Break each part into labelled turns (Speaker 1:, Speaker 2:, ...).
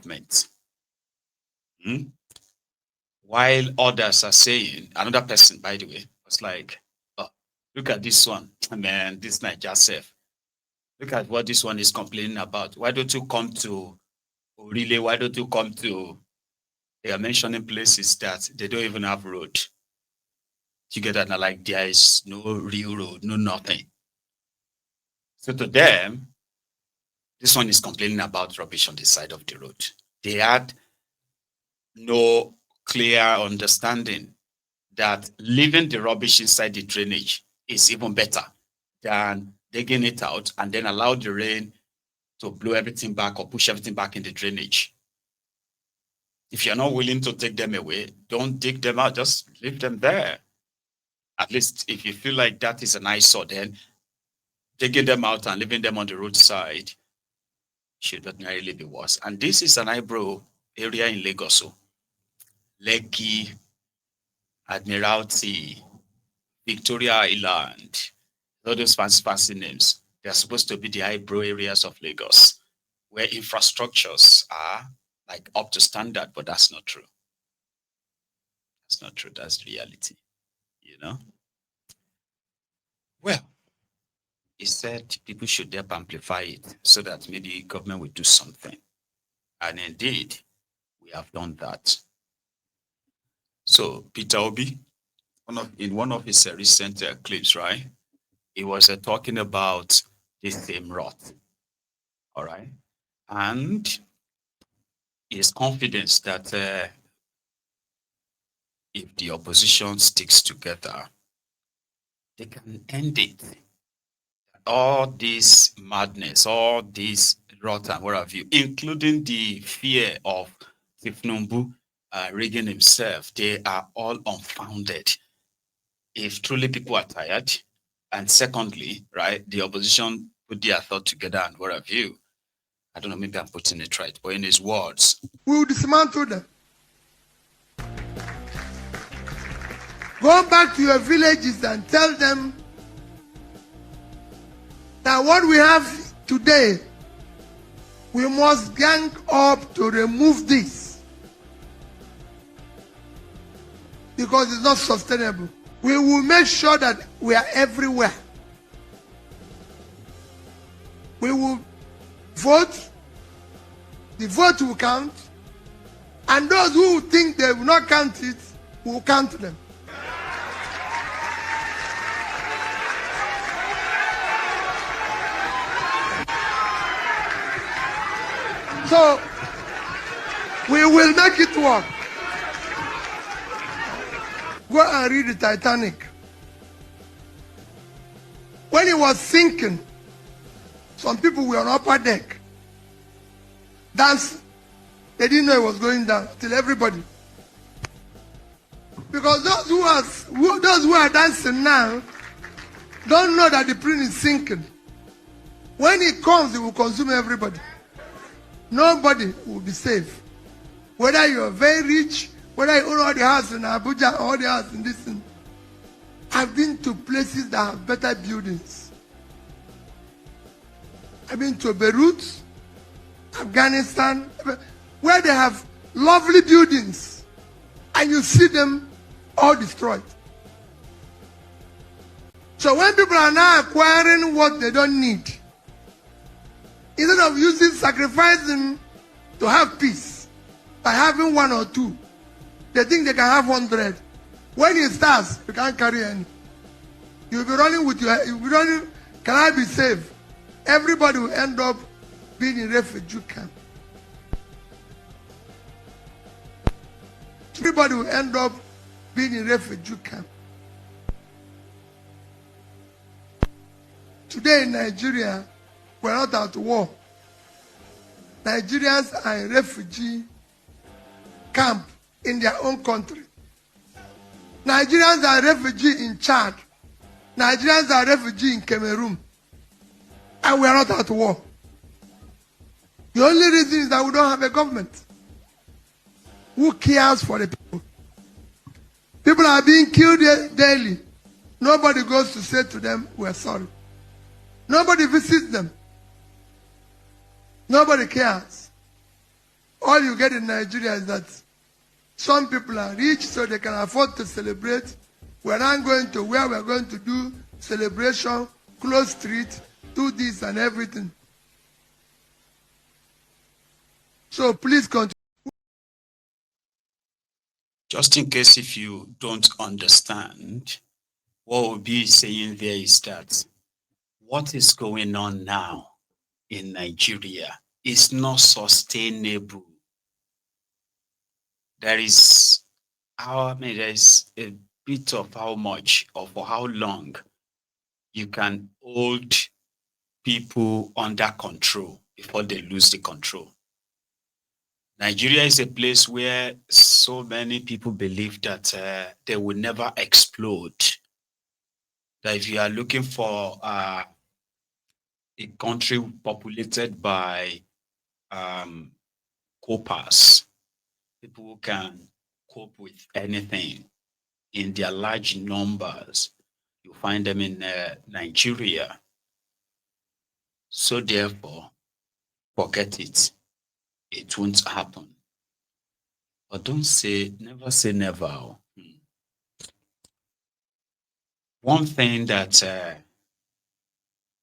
Speaker 1: government. While others are saying, another person, by the way, was like, oh, look at this one. Man, this Niger self. Look at what this one is complaining about. Why don't you come to Orile? Why don't you come to, they are mentioning places that they don't even have road. You get that? Now, like there is no real road, no nothing. So to them, this one is complaining about rubbish on the side of the road. They had no clear understanding that leaving the rubbish inside the drainage is even better than digging it out and then allow the rain to blow everything back or push everything back in the drainage. If you're not willing to take them away, don't dig them out, just leave them there. At least if you feel like that is an eyesore, then digging them out and leaving them on the roadside should ordinarily be worse. And this is an eyebrow area in Lagos. Lekki, Admiralty, Victoria Island, all those fancy names. They're supposed to be the eyebrow areas of Lagos, where infrastructures are like up to standard, but that's not true. That's not true. That's reality, you know? Well, he said people should help amplify it so that maybe government will do something. And indeed, we have done that. So Peter Obi, in one of his recent clips, right, he was talking about this same rot, all right? And his confidence that if the opposition sticks together, they can end it. All this madness, all this rot and what have you, including the fear of Tifnumbu Reagan himself, they are all unfounded. If truly people are tired, and secondly, right, the opposition put their thought together and what have you, I don't know, maybe I'm putting it right, but in his words,
Speaker 2: we will dismantle them. Go back to your villages and tell them that what we have today, we must gang up to remove this because it's not sustainable. We will make sure that we are everywhere. We will vote, the vote will count, and those who think they will not count it, will count them. So, we will make it work. Go and read the Titanic. When it was sinking, some people were on upper deck. Dancing. They didn't know it was going down till everybody. Because those who are dancing now don't know that the plane is sinking. When it comes, it will consume everybody. Nobody will be safe. Whether you are very rich, whether you own all the house in Abuja or all the house in this thing. I've been to places that have better buildings. I've been to Beirut, Afghanistan, where they have lovely buildings, and you see them all destroyed. So when people are now acquiring what they don't need, instead of sacrificing to have peace by having one or two, they think they can have 100. When it starts, you can't carry any. You'll be running with you'll be running, can I be safe? Everybody will end up being in refugee camp. Everybody will end up being in refugee camp. Today in Nigeria, we're not at war. Nigerians are in refugee camp in their own country. Nigerians are refugees in Chad. Nigerians are refugees in Cameroon. And we are not at war. The only reason is that we don't have a government who cares for the people. People are being killed daily. Nobody goes to say to them, we're sorry. Nobody visits them. Nobody cares. All you get in Nigeria is that some people are rich, so they can afford to celebrate. We're not going to where we're going to do celebration, close street, do this and everything. So please continue.
Speaker 1: Just in case if you don't understand, what we'll be saying there is that what is going on now in Nigeria is not sustainable. There is there is a bit of how much or for how long you can hold people under control before they lose the control. Nigeria is a place where so many people believe that they will never explode. That if you are looking for a country populated by copers, people who can cope with anything in their large numbers, you find them in Nigeria. So therefore, forget it. It won't happen. But don't say, never say never. One thing that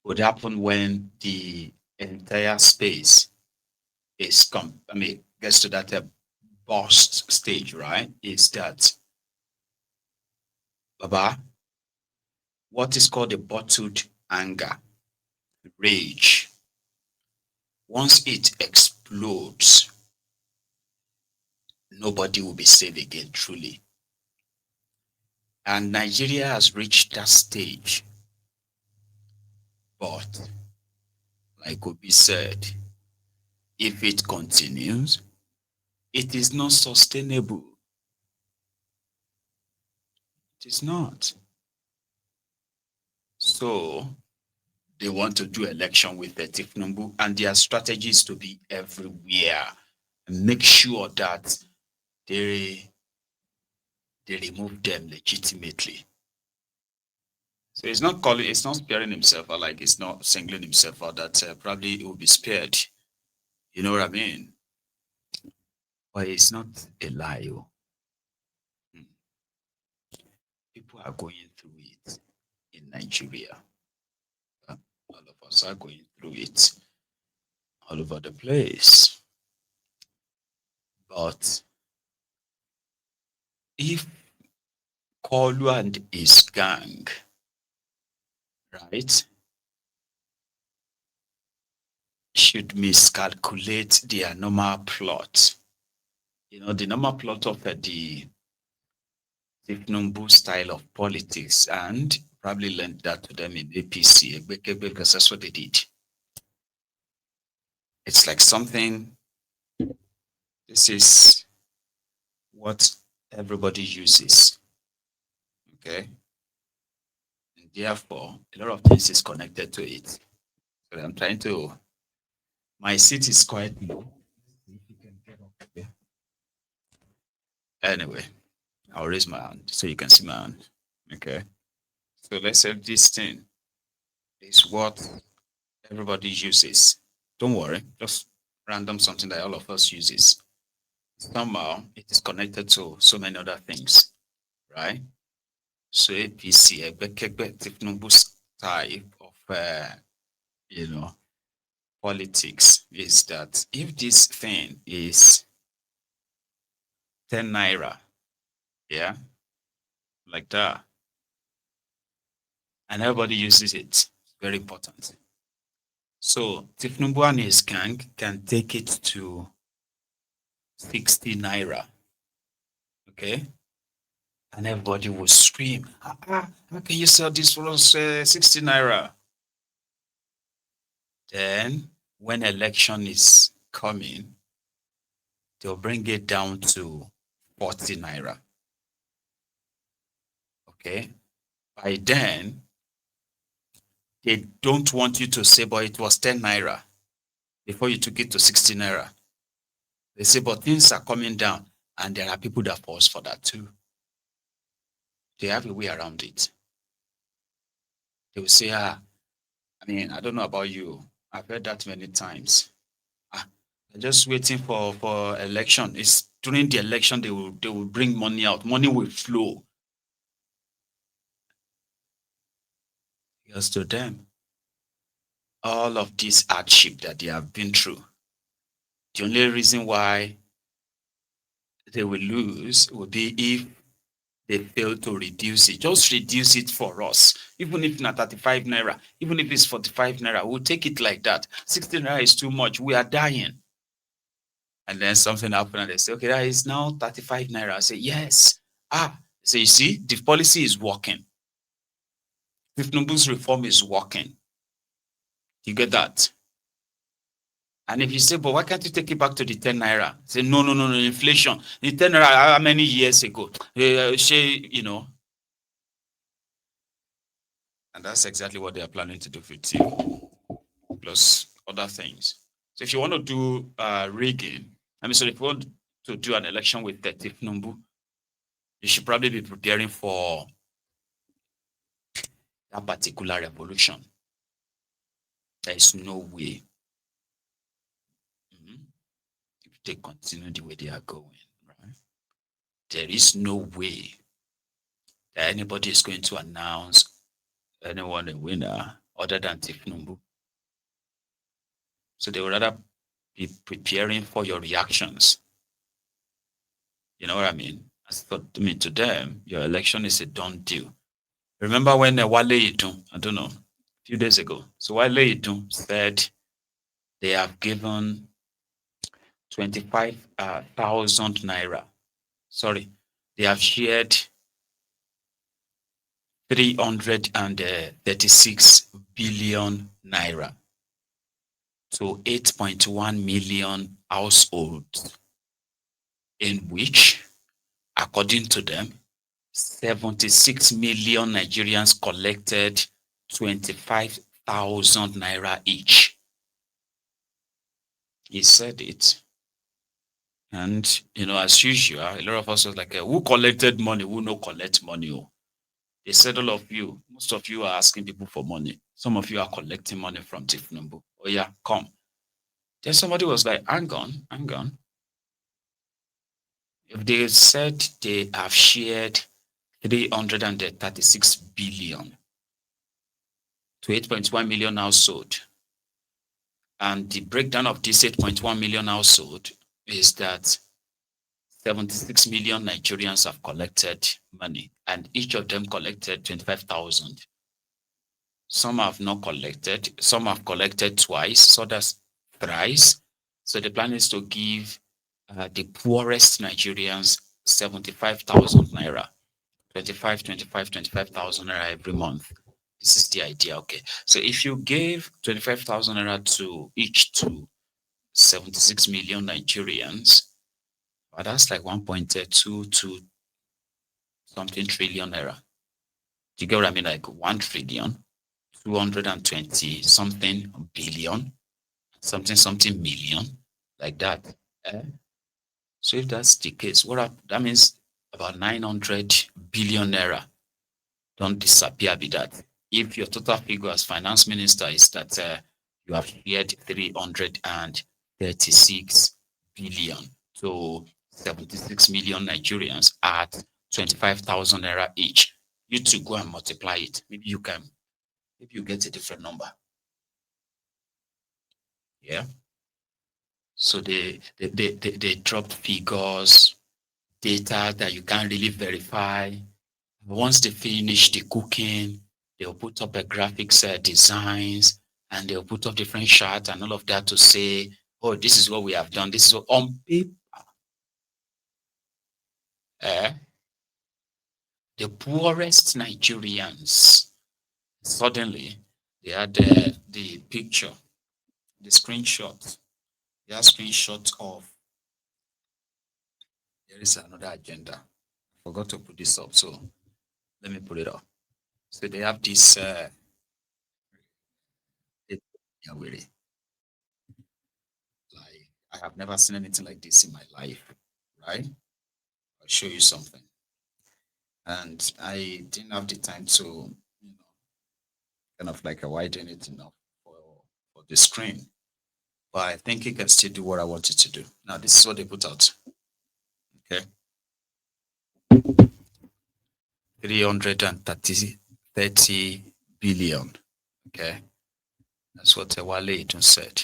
Speaker 1: would happen when the entire space is gets to that burst stage, right? Is that, Baba, what is called a bottled anger, rage. Once it explodes, nobody will be safe again, truly. And Nigeria has reached that stage. But, like Obi said, if it continues, it is not sustainable. It is not. So, they want to do election with the Tifnumbu, and their strategy is to be everywhere and make sure that they remove them legitimately. So it's not sparing himself, or like it's not singling himself out that probably it will be spared. You know what I mean? But it's not a lie. People are going through it in Nigeria. All of us are going through it all over the place. But if Kolu and his gang, right, should miscalculate their normal plot, the normal plot of the Tifnumbu style of politics, and probably lent that to them in APC, because that's what they did. It's like something, this is what everybody uses, okay? And therefore, a lot of things is connected to it. So I'm trying to, my seat is quite low. Anyway, I'll raise my hand so you can see my hand, okay? So let's say this thing is what everybody uses. Don't worry, just random something that all of us uses. Somehow it is connected to so many other things, right? So APC, type of politics is that if this thing is 10 naira, yeah, like that, and everybody uses it, it's very important. So Tifnumbu and his gang can take it to 60 naira, okay? And everybody will scream, how can you sell this for us 60 naira? Then when election is coming, they'll bring it down to 40 naira. Okay? By then, they don't want you to say, but it was 10 naira before you took it to 60 naira. They say, but things are coming down, and there are people that pause for that too. They have a way around it. They will say, I don't know about you. I've heard that many times. They're just waiting for election. It's during the election they will bring money out. Money will flow. Because to them, all of this hardship that they have been through, the only reason why they will lose will be if they fail to reduce it. Just reduce it for us. Even if not 35 naira, even if it's 45 naira, we'll take it like that. 60 naira is too much. We are dying. And then something happened and they say, okay, that is now 35 naira. I say, yes. So you see, the policy is working. Tinubu's reform is working. You get that? And if you say, but why can't you take it back to the 10 naira? Say, no, no, no, no, inflation. The 10 naira, how many years ago? You know. And that's exactly what they are planning to do with you, plus other things. So if you want to do rigging, so if you want to do an election with Tinubu, you should probably be preparing for that particular revolution. There is no way. If they continue the way they are going, right? There is no way that anybody is going to announce anyone a winner other than Tinubu. So they would rather be preparing for your reactions. You know what I mean? To them, your election is a done deal. Remember when Wale Idun, I don't know, a few days ago. So Wale Idun said they have given 25,000 naira. Sorry, they have shared 336 billion naira to 8.1 million households, in which, according to them, 76 million Nigerians collected 25,000 naira each. He said it. And, as usual, a lot of us was like, who collected money? Who no collect money? Oh. They said all of you, most of you are asking people for money. Some of you are collecting money from Tifnumbu. Oh yeah, come. Then somebody was like, hang on. If they said they have shared 336 billion to 8.1 million household, and the breakdown of this 8.1 million household is that 76 million Nigerians have collected money, and each of them collected 25,000. Some have not collected, some have collected twice, so that's thrice. So the plan is to give the poorest Nigerians 75,000 naira, 25,000 naira every month. This is the idea, okay? So if you gave 25,000 naira to each to 76 million Nigerians, well, that's like 1.22 something trillion naira. Do you get what I mean? Like 1 trillion, 220 something billion, something million, like that. So if that's the case, that means about 900 billion naira don't disappear be that. If your total figure as finance minister is that you have shared 336 billion to 76 million Nigerians at 25,000 naira each, you to go and multiply it. Maybe you get a different number. Yeah. So they dropped figures, data that you can't really verify. Once they finish the cooking, they'll put up a graphics designs, and they'll put up different charts and all of that to say, oh, this is what we have done. This is what on paper. The poorest Nigerians, suddenly they had the picture, the screenshot. They have screenshot of, there is another agenda. I forgot to put this up, so let me put it up. So they have this like, I have never seen anything like this in my life, right? I'll show you something. And I didn't have the time to, kind of like widen it enough for the screen. but I think it can still do what I want it to do. Now, this is what they put out. Okay. 330 billion. Okay. That's what Wale Idun said.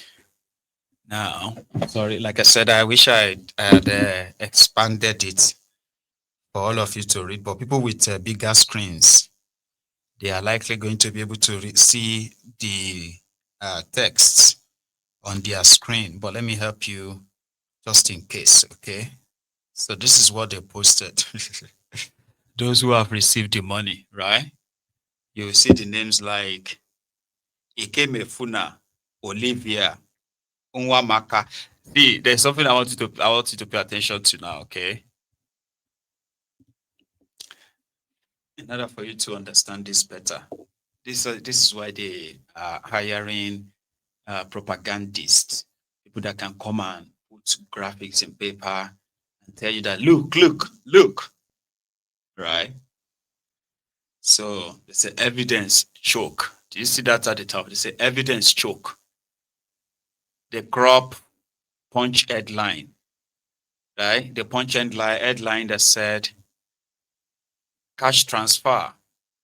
Speaker 1: Now, sorry, like I said, I wish I had expanded it for all of you to read, but people with bigger screens, they are likely going to be able to see the text on their screen. But let me help you just in case, okay? So this is what they posted. Those who have received the money, right? You will see the names like Ikemefuna, Olivia, Unwamaka. See, there's something I want you to pay attention to now, okay? In order for you to understand this better, this is why they are hiring propagandists, people that can come and put graphics in paper and tell you that look, right? So they say evidence choke. Do you see that at the top? They say evidence choke. The crop punch headline, right? The punch headline that said cash transfer.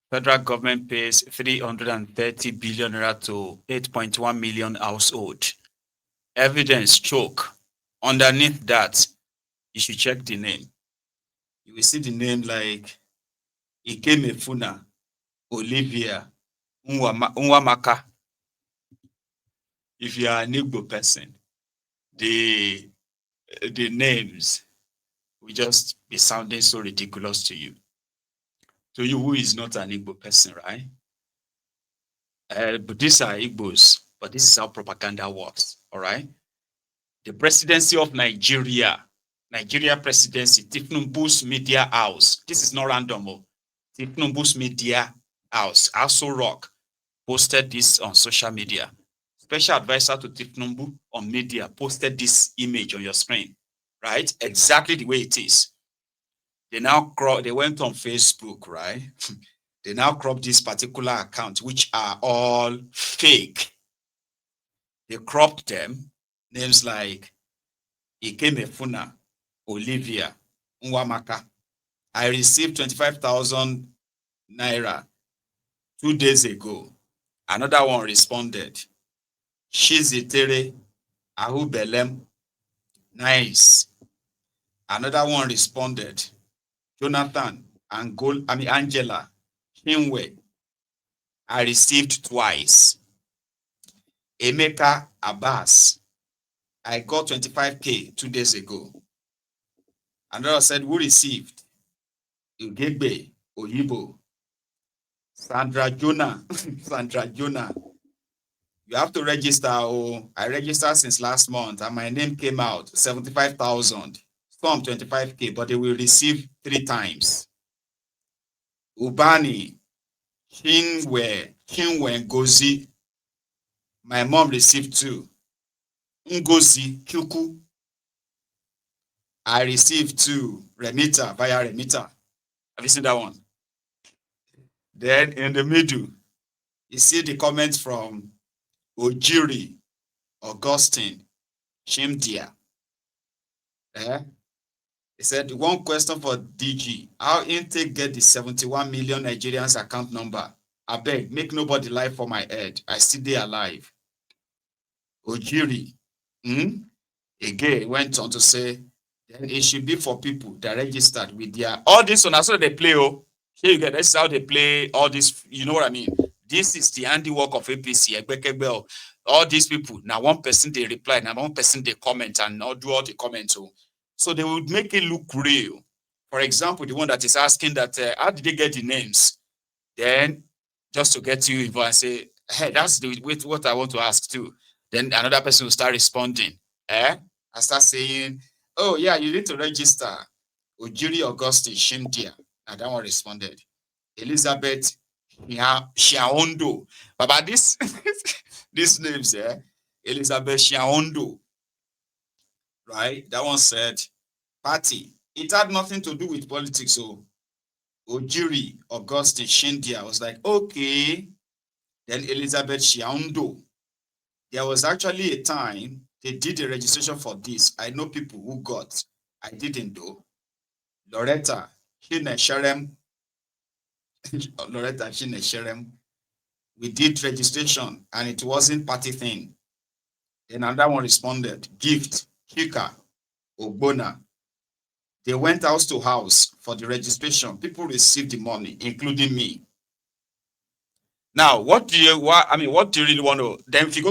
Speaker 1: Federal government pays 330 billion naira to 8.1 million household. Evidence choke. Underneath that, you should check the name. You will see the name like Ikemefuna, Olivia, Unwamaka. If you are an Igbo person, the names will just be sounding so ridiculous to you. To you who is not an Igbo person, right? But these are Igbos, but this is how propaganda works, all right? The presidency of Nigeria presidency, Tifnumbu's media house. This is not random. Tifnumbu's media house, Also Rock, posted this on social media. Special advisor to Tifnumbu on media posted this image on your screen, right? Exactly the way it is. They went on Facebook, right? They now crop this particular account, which are all fake. They cropped them, names like Ikemefuna, Olivia, Nwamaka. I received 25,000 naira 2 days ago. Another one responded, Shizitere Ahubelem. Nice. Another one responded, Jonathan Angela Chinwe. I received twice. Emeka Abbas. I got 25K 2 days ago. Another said, who received? Ugegbe Oyibo. Sandra Jonah. Sandra Jonah. You have to register. Oh, I registered since last month and my name came out 75,000. Some 25K, but they will receive 3 times. Ubani, Chinwe Ngozi. My mom received 2. Ngozi Kyuku. I received 2. Remita, via Remita. Have you seen that one? Then in the middle, you see the comments from Ojiri, Augustine, Chimdia. He said, one question for DG. How intake get the 71 million Nigerians account number? I beg, make nobody lie for my head. I still dey alive. Ojiri, again, went on to say, then it should be for people that registered with their, all this one, that's what they play, oh. Here you get, this is how they play all this, you know what I mean? This is the handiwork of APC, all these people, now one person they reply, now one person they comment and not do all the comments. So they would make it look real. For example, the one that is asking that, how did they get the names? Then just to get you involved and say, hey, that's what I want to ask too. Then another person will start responding. I start saying, oh yeah, you need to register. Ojiri Augustine Shimdia. And that one responded. Elizabeth Shiaondo. But this these names, Elizabeth Shiaondo. Right? That one said, party. It had nothing to do with politics. So Ojiri Augustine Shindia was like, okay. Then Elizabeth Shiaondo. There was actually a time They did the registration for this. I know people who got. I didn't though. Loretta, Sherem, Loretta, Sherem. We did registration and it wasn't party thing. Then another one responded, gift, Hika, Ogbona. They went house to house for the registration. People received the money, including me. Now, what do you really want to? Then if you go